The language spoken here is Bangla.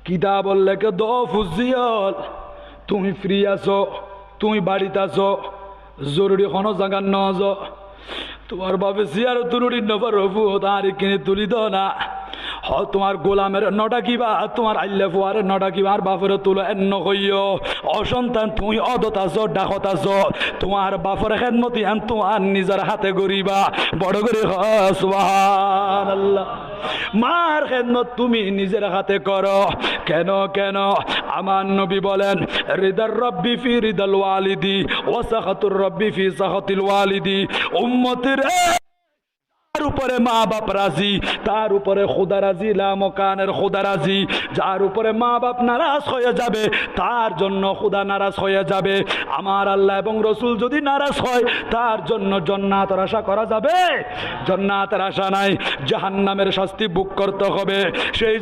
কিতা বললে কে দো ফুজিয়ল তুমি ফ্রি আছো, তুমি বাড়িতে আছো, জরুরি কোনো জায়গা ন আছো, তোমার বাবে জিয়ার তুলুরি নবার হবু তার কিনে তুলি দো না। হ তোমার গোলামের নটা কিবা, তোমার আল্লে ফুয়ারে নটা কিবা, আর বাপের তুলো এন্ন কইও অসন্তান তুমি অদত আছো, ডাকত আছো, তোমার বাপের খেদমতি আন তোমার নিজের হাতে গরিবা বড় করে সুবহানাল্লাহ। মার খেদমত তুমি নিজের হাতে করো। কেন কেন? আমার নবী বলেন রিদার রব্বি ফি রিদাল ওয়ালিদি ওয়া সাখাতুর রব্বি ফি সাখাতিল ওয়ালিদি। উম্মতের তার উপরে মা বাপ রাজি, তার উপরে খোদা রাজি, লামকানের খোদা রাজি। যার উপরে মা বাপ নারাজ হয়ে যাবে তার জন্য খোদা নারাজ হয়ে যাবে। আমার আল্লাহ এবং রসুল যদি নারাজ হয় তার জন্য জান্নাতের আশা করা যাবে? জান্নাতের আশা নাই, জাহান্নামের শাস্তি ভোগ করতে হবে। সেই